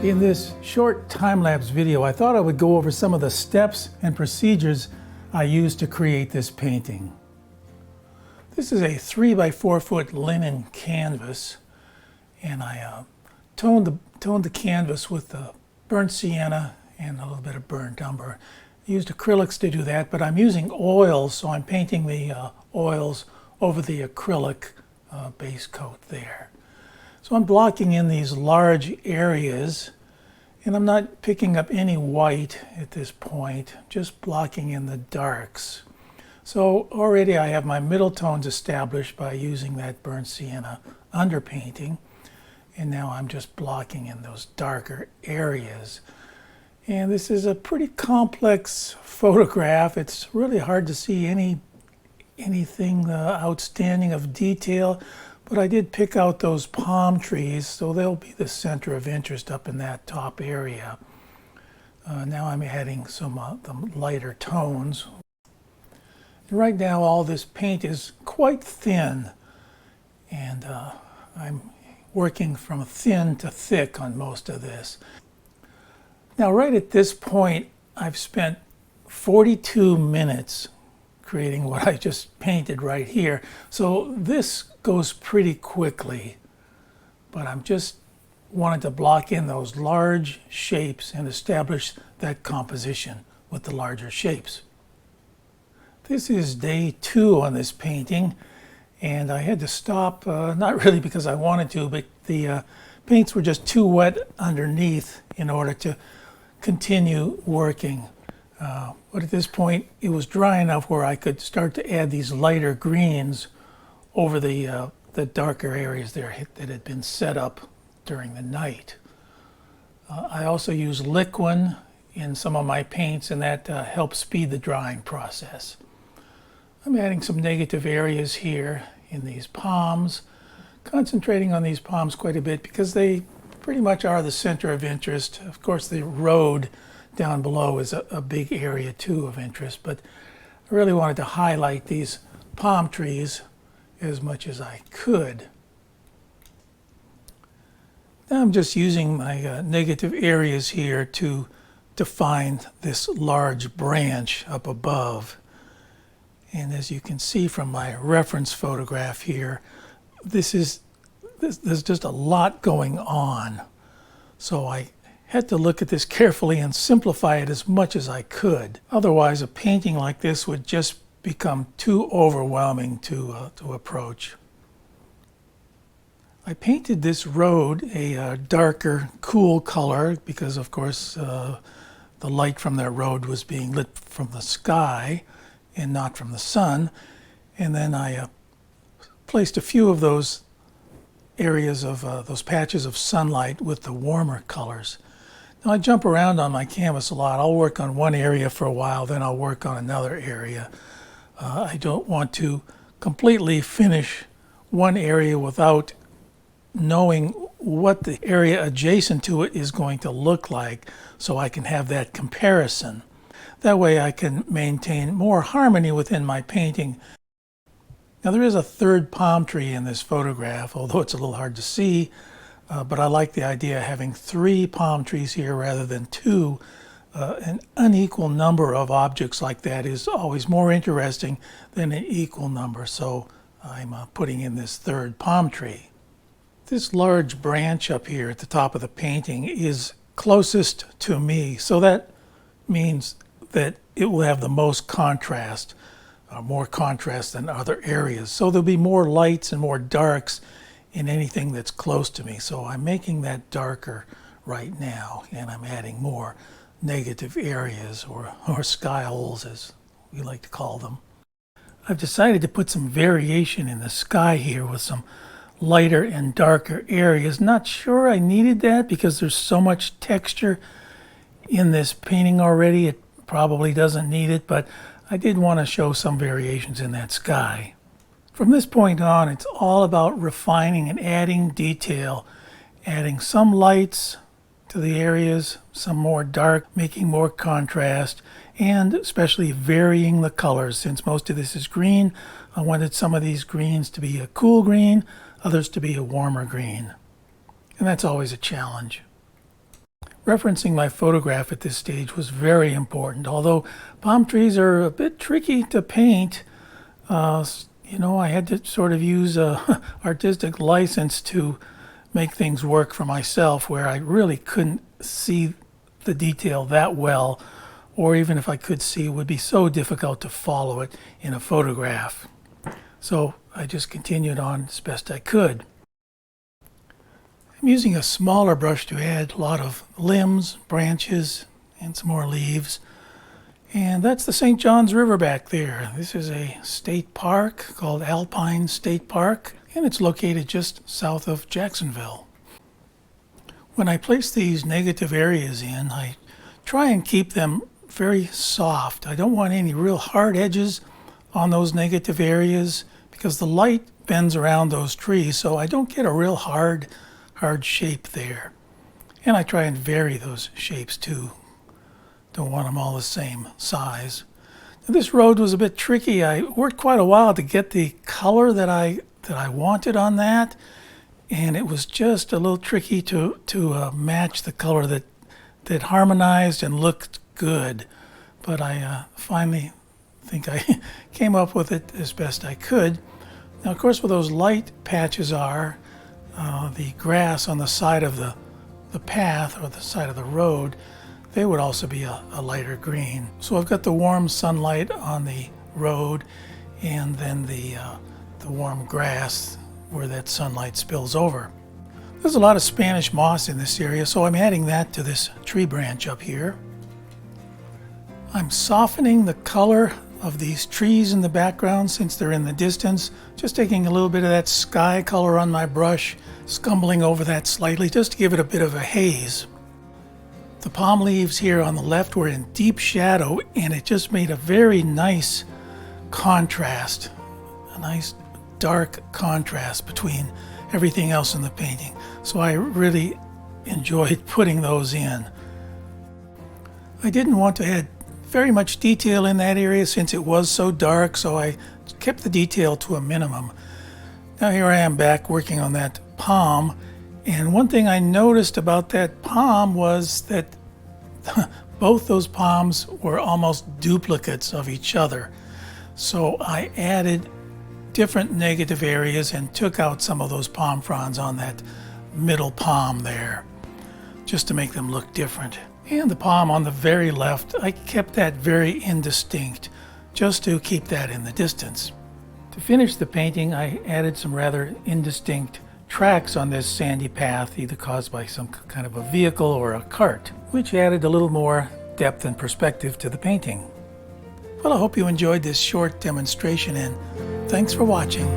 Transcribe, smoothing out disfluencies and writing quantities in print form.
In this short time-lapse video, I thought I would go over some of the steps and procedures I used to create this painting. This is a 3 by 4 foot linen canvas, and I toned the canvas with the burnt sienna and a little bit of burnt umber. I used acrylics to do that, but I'm using oils, so I'm painting the oils over the acrylic base coat there. So I'm blocking in these large areas, and I'm not picking up any white at this point, just blocking in the darks. So already I have my middle tones established by using that burnt sienna underpainting, and now I'm just blocking in those darker areas. And this is a pretty complex photograph. It's really hard to see anything outstanding of detail. But I did pick out those palm trees, so they'll be the center of interest up in that top area. Now I'm adding some the lighter tones. Right now all this paint is quite thin, and I'm working from thin to thick on most of this. Now right at this point I've spent 42 minutes creating what I just painted right here. So this goes pretty quickly, but I'm just wanting to block in those large shapes and establish that composition with the larger shapes. This is day 2 on this painting, and I had to stop, not really because I wanted to, but the paints were just too wet underneath in order to continue working. But at this point it was dry enough where I could start to add these lighter greens over the darker areas there that had been set up during the night. I also use liquid in some of my paints, and that helps speed the drying process. I'm adding some negative areas here in these palms, concentrating on these palms quite a bit because they pretty much are the center of interest. Of course, the road down below is a big area too of interest, but I really wanted to highlight these palm trees as much as I could. Now I'm just using my negative areas here to define this large branch up above. And as you can see from my reference photograph here, there's just a lot going on. So I had to look at this carefully and simplify it as much as I could. Otherwise, a painting like this would just become too overwhelming to approach. I painted this road a darker, cool color because, of course, the light from that road was being lit from the sky and not from the sun. And then I placed a few of those areas of those patches of sunlight with the warmer colors. Now I jump around on my canvas a lot. I'll work on one area for a while, then I'll work on another area. I don't want to completely finish one area without knowing what the area adjacent to it is going to look like, so I can have that comparison. That way I can maintain more harmony within my painting. Now there is a third palm tree in this photograph, although it's a little hard to see. But I like the idea of having 3 palm trees here rather than 2. An unequal number of objects like that is always more interesting than an equal number, so I'm putting in this third palm tree. This large branch up here at the top of the painting is closest to me, so that means that it will have the most contrast, more contrast than other areas. So there'll be more lights and more darks in anything that's close to me. So I'm making that darker right now, and I'm adding more negative areas or sky holes, as we like to call them. I've decided to put some variation in the sky here with some lighter and darker areas. Not sure I needed that because there's so much texture in this painting already. It probably doesn't need it, but I did want to show some variations in that sky. From this point on, it's all about refining and adding detail, adding some lights, to the areas, some more dark, making more contrast, and especially varying the colors. Since most of this is green, I wanted some of these greens to be a cool green, others to be a warmer green. And that's always a challenge. Referencing my photograph at this stage was very important. Although palm trees are a bit tricky to paint, I had to sort of use a artistic license to make things work for myself, where I really couldn't see the detail that well, or even if I could see, it would be so difficult to follow it in a photograph. So I just continued on as best I could. I'm using a smaller brush to add a lot of limbs, branches, and some more leaves. And that's the St. Johns River back there. This is a state park called Alpine State Park, and it's located just south of Jacksonville. When I place these negative areas in, I try and keep them very soft. I don't want any real hard edges on those negative areas because the light bends around those trees, so I don't get a real hard shape there. And I try and vary those shapes too. Don't want them all the same size. Now, this road was a bit tricky. I worked quite a while to get the color that I wanted on that, and it was just a little tricky to match the color that harmonized and looked good. But I finally think I came up with it as best I could. Now, of course, where those light patches are, the grass on the side of the path or the side of the road, they would also be a lighter green. So I've got the warm sunlight on the road, and then the warm grass where that sunlight spills over. There's a lot of Spanish moss in this area, so I'm adding that to this tree branch up here. I'm softening the color of these trees in the background since they're in the distance, just taking a little bit of that sky color on my brush, scumbling over that slightly just to give it a bit of a haze. The palm leaves here on the left were in deep shadow, and it just made a very nice contrast, a nice dark contrast between everything else in the painting. So I really enjoyed putting those in. I didn't want to add very much detail in that area since it was so dark, so I kept the detail to a minimum. Now here I am back working on that palm, and one thing I noticed about that palm was that both those palms were almost duplicates of each other. So I added different negative areas and took out some of those palm fronds on that middle palm there, just to make them look different. And the palm on the very left, I kept that very indistinct, just to keep that in the distance. To finish the painting, I added some rather indistinct tracks on this sandy path, either caused by some kind of a vehicle or a cart, which added a little more depth and perspective to the painting. Well, I hope you enjoyed this short demonstration, and thanks for watching.